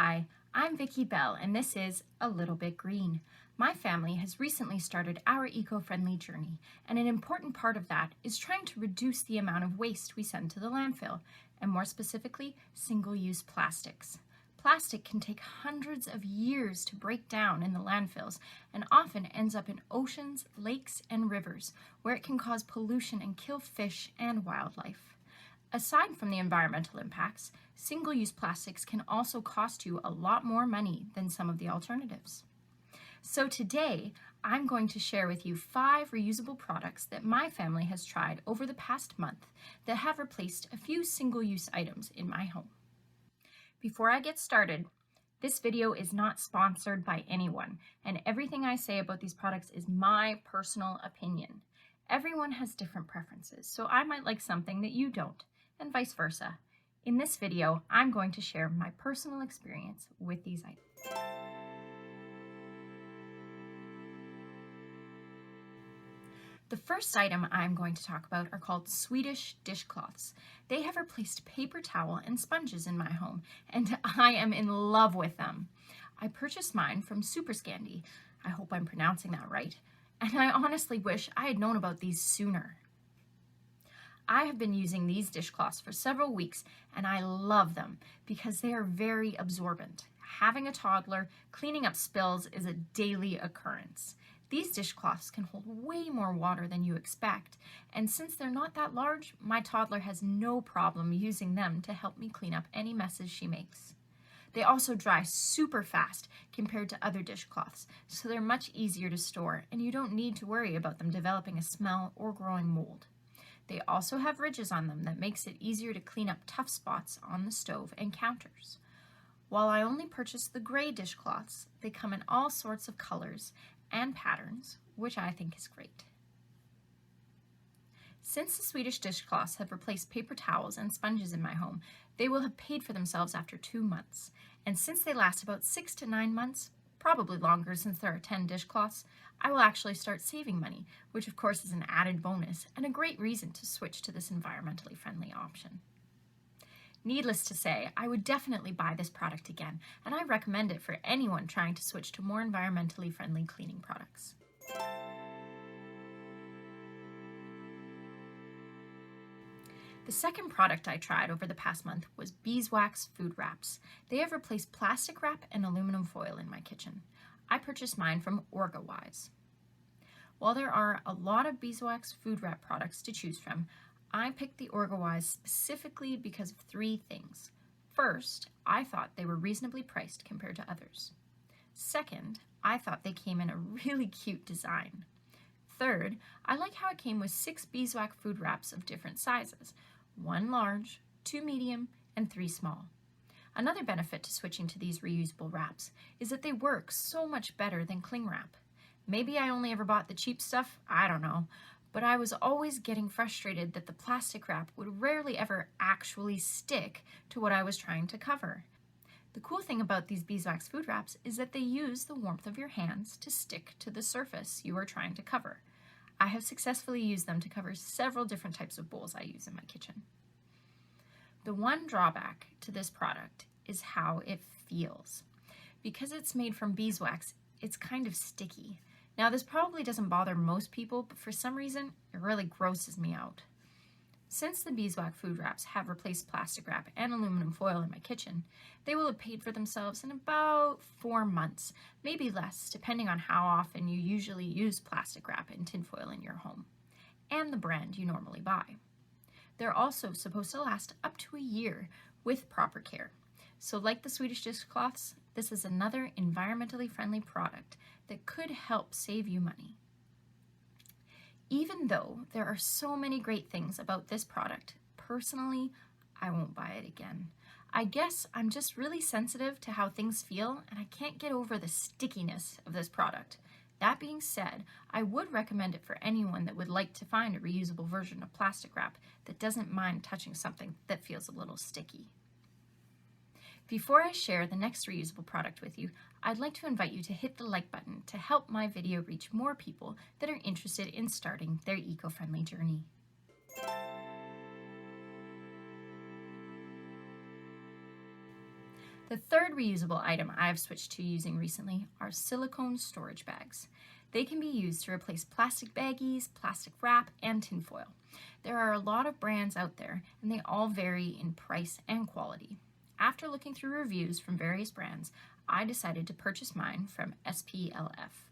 Hi, I'm Vicki Bell, and this is A Little Bit Green. My family has recently started our eco-friendly journey, and an important part of that is trying to reduce the amount of waste we send to the landfill, and more specifically, single-use plastics. Plastic can take hundreds of years to break down in the landfills and often ends up in oceans, lakes, and rivers, where it can cause pollution and kill fish and wildlife. Aside from the environmental impacts, single-use plastics can also cost you a lot more money than some of the alternatives. So today, I'm going to share with you 5 reusable products that my family has tried over the past month that have replaced a few single-use items in my home. Before I get started, this video is not sponsored by anyone, and everything I say about these products is my personal opinion. Everyone has different preferences, so I might like something that you don't, and vice versa. In this video, I'm going to share my personal experience with these items. The first item I'm going to talk about are called Swedish Dishcloths. They have replaced paper towel and sponges in my home, and I am in love with them. I purchased mine from Superscandy. I hope I'm pronouncing that right. And I honestly wish I had known about these sooner. I have been using these dishcloths for several weeks, and I love them because they are very absorbent. Having a toddler, cleaning up spills is a daily occurrence. These dishcloths can hold way more water than you expect, and since they're not that large, my toddler has no problem using them to help me clean up any messes she makes. They also dry super fast compared to other dishcloths, so they're much easier to store, and you don't need to worry about them developing a smell or growing mold. They also have ridges on them that makes it easier to clean up tough spots on the stove and counters. While I only purchased the gray dishcloths, they come in all sorts of colors and patterns, which I think is great. Since the Swedish dishcloths have replaced paper towels and sponges in my home, they will have paid for themselves after 2 months. And since they last about 6 to 9 months, probably longer since there are 10 dishcloths, I will actually start saving money, which of course is an added bonus and a great reason to switch to this environmentally friendly option. Needless to say, I would definitely buy this product again, and I recommend it for anyone trying to switch to more environmentally friendly cleaning products. The second product I tried over the past month was Beeswax food wraps. They have replaced plastic wrap and aluminum foil in my kitchen. I purchased mine from Orgawise. While there are a lot of Beeswax food wrap products to choose from, I picked the Orgawise specifically because of 3 things. First, I thought they were reasonably priced compared to others. Second, I thought they came in a really cute design. Third, I like how it came with 6 Beeswax food wraps of different sizes, 1 large, 2 medium, and 3 small. Another benefit to switching to these reusable wraps is that they work so much better than cling wrap. Maybe I only ever bought the cheap stuff, I don't know, but I was always getting frustrated that the plastic wrap would rarely ever actually stick to what I was trying to cover. The cool thing about these Beeswax food wraps is that they use the warmth of your hands to stick to the surface you are trying to cover. I have successfully used them to cover several different types of bowls I use in my kitchen. The one drawback to this product is how it feels. Because it's made from beeswax, it's kind of sticky. Now this probably doesn't bother most people, but for some reason, it really grosses me out. Since the beeswax food wraps have replaced plastic wrap and aluminum foil in my kitchen, they will have paid for themselves in about 4 months, maybe less, depending on how often you usually use plastic wrap and tinfoil in your home, and the brand you normally buy. They're also supposed to last up to a year with proper care. So like the Swedish dishcloths, this is another environmentally friendly product that could help save you money. Even though there are so many great things about this product, personally, I won't buy it again. I guess I'm just really sensitive to how things feel, and I can't get over the stickiness of this product. That being said, I would recommend it for anyone that would like to find a reusable version of plastic wrap that doesn't mind touching something that feels a little sticky. Before I share the next reusable product with you, I'd like to invite you to hit the like button to help my video reach more people that are interested in starting their eco-friendly journey. The third reusable item I have switched to using recently are silicone storage bags. They can be used to replace plastic baggies, plastic wrap, and tinfoil. There are a lot of brands out there, and they all vary in price and quality. After looking through reviews from various brands, I decided to purchase mine from SPLF.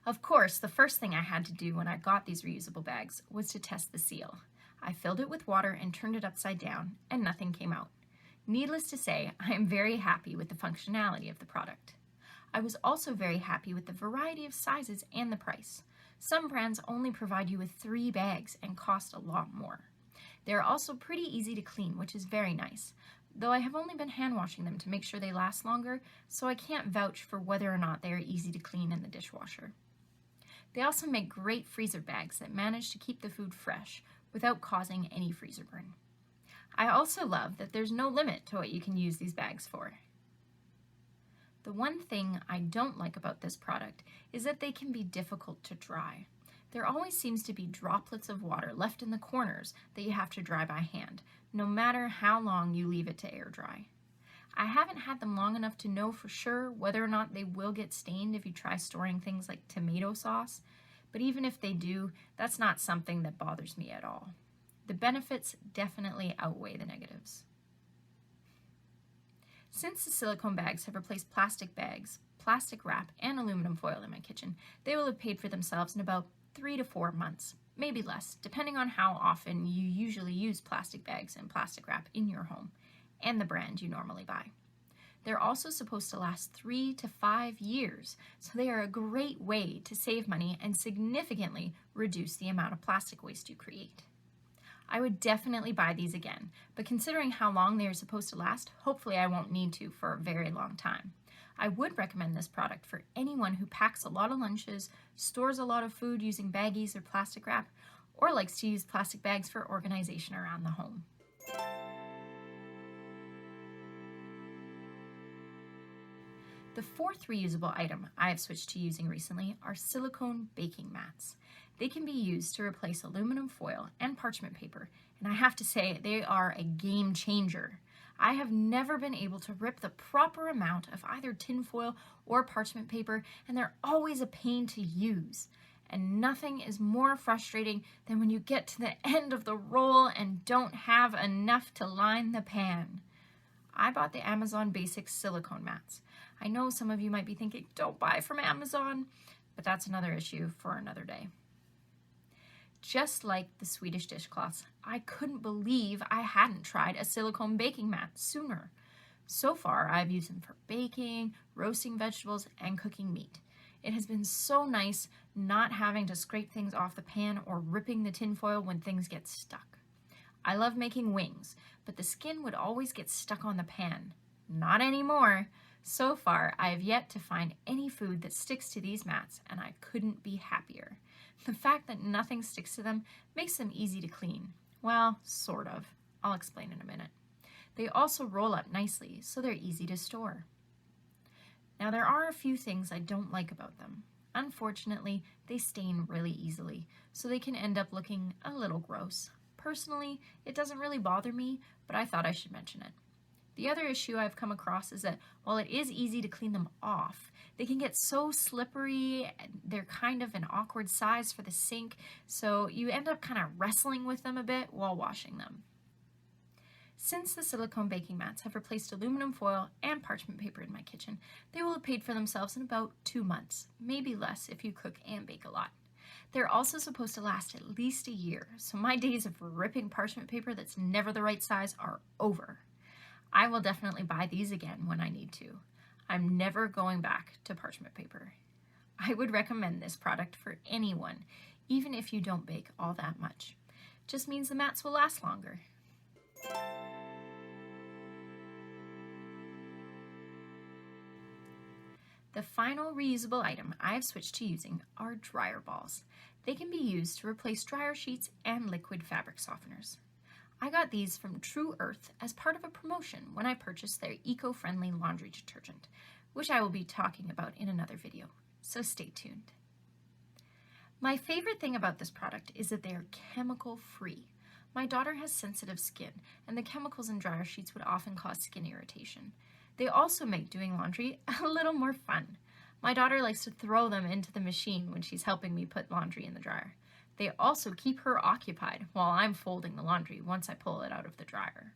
Of course, the first thing I had to do when I got these reusable bags was to test the seal. I filled it with water and turned it upside down, and nothing came out. Needless to say, I am very happy with the functionality of the product. I was also very happy with the variety of sizes and the price. Some brands only provide you with 3 bags and cost a lot more. They are also pretty easy to clean, which is very nice, though I have only been hand washing them to make sure they last longer, so I can't vouch for whether or not they are easy to clean in the dishwasher. They also make great freezer bags that manage to keep the food fresh without causing any freezer burn. I also love that there's no limit to what you can use these bags for. The one thing I don't like about this product is that they can be difficult to dry. There always seems to be droplets of water left in the corners that you have to dry by hand, no matter how long you leave it to air dry. I haven't had them long enough to know for sure whether or not they will get stained if you try storing things like tomato sauce, but even if they do, that's not something that bothers me at all. The benefits definitely outweigh the negatives. Since the silicone bags have replaced plastic bags, plastic wrap, and aluminum foil in my kitchen, they will have paid for themselves in about 3 to 4 months, maybe less, depending on how often you usually use plastic bags and plastic wrap in your home, and the brand you normally buy. They're also supposed to last 3 to 5 years, so they are a great way to save money and significantly reduce the amount of plastic waste you create. I would definitely buy these again, but considering how long they are supposed to last, hopefully I won't need to for a very long time. I would recommend this product for anyone who packs a lot of lunches, stores a lot of food using baggies or plastic wrap, or likes to use plastic bags for organization around the home. The fourth reusable item I have switched to using recently are silicone baking mats. They can be used to replace aluminum foil and parchment paper, and I have to say they are a game changer. I have never been able to rip the proper amount of either tinfoil or parchment paper, and they're always a pain to use. And nothing is more frustrating than when you get to the end of the roll and don't have enough to line the pan. I bought the Amazon Basics silicone mats. I know some of you might be thinking, don't buy from Amazon, but that's another issue for another day. Just like the Swedish Dishcloths, I couldn't believe I hadn't tried a silicone baking mat sooner. So far, I've used them for baking, roasting vegetables, and cooking meat. It has been so nice not having to scrape things off the pan or ripping the tinfoil when things get stuck. I love making wings, but the skin would always get stuck on the pan. Not anymore. So far, I have yet to find any food that sticks to these mats, and I couldn't be happier. The fact that nothing sticks to them makes them easy to clean. Well, sort of. I'll explain in a minute. They also roll up nicely, so they're easy to store. Now, there are a few things I don't like about them. Unfortunately, they stain really easily, so they can end up looking a little gross. Personally, it doesn't really bother me, but I thought I should mention it. The other issue I've come across is that while it is easy to clean them off, they can get so slippery, and they're kind of an awkward size for the sink, so you end up kind of wrestling with them a bit while washing them. Since the silicone baking mats have replaced aluminum foil and parchment paper in my kitchen, they will have paid for themselves in about 2 months, maybe less if you cook and bake a lot. They're also supposed to last at least a year, so my days of ripping parchment paper that's never the right size are over. I will definitely buy these again when I need to. I'm never going back to parchment paper. I would recommend this product for anyone, even if you don't bake all that much. Just means the mats will last longer. The final reusable item I have switched to using are dryer balls. They can be used to replace dryer sheets and liquid fabric softeners. I got these from True Earth as part of a promotion when I purchased their eco-friendly laundry detergent, which I will be talking about in another video, so stay tuned. My favorite thing about this product is that they are chemical-free. My daughter has sensitive skin, and the chemicals in dryer sheets would often cause skin irritation. They also make doing laundry a little more fun. My daughter likes to throw them into the machine when she's helping me put laundry in the dryer. They also keep her occupied while I'm folding the laundry once I pull it out of the dryer.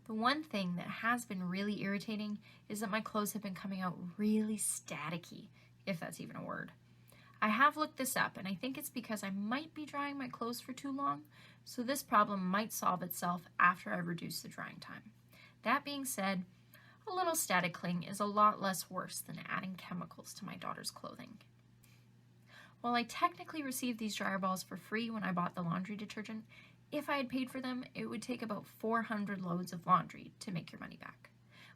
The one thing that has been really irritating is that my clothes have been coming out really staticky, if that's even a word. I have looked this up, and I think it's because I might be drying my clothes for too long, so this problem might solve itself after I reduce the drying time. That being said, a little static cling is a lot less worse than adding chemicals to my daughter's clothing. While I technically received these dryer balls for free when I bought the laundry detergent, if I had paid for them, it would take about 400 loads of laundry to make your money back.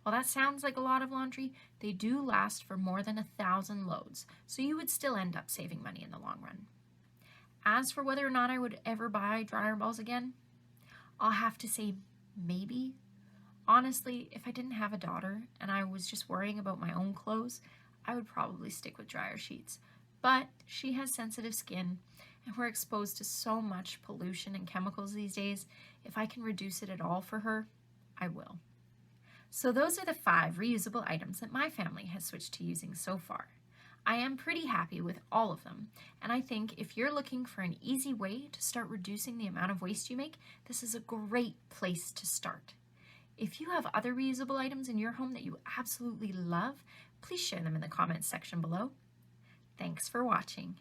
While that sounds like a lot of laundry, they do last for more than 1,000 loads, so you would still end up saving money in the long run. As for whether or not I would ever buy dryer balls again, I'll have to say maybe. Honestly, if I didn't have a daughter and I was just worrying about my own clothes, I would probably stick with dryer sheets. But she has sensitive skin, and we're exposed to so much pollution and chemicals these days. If I can reduce it at all for her, I will. So those are the 5 reusable items that my family has switched to using so far. I am pretty happy with all of them, and I think if you're looking for an easy way to start reducing the amount of waste you make, this is a great place to start. If you have other reusable items in your home that you absolutely love, please share them in the comments section below. Thanks for watching.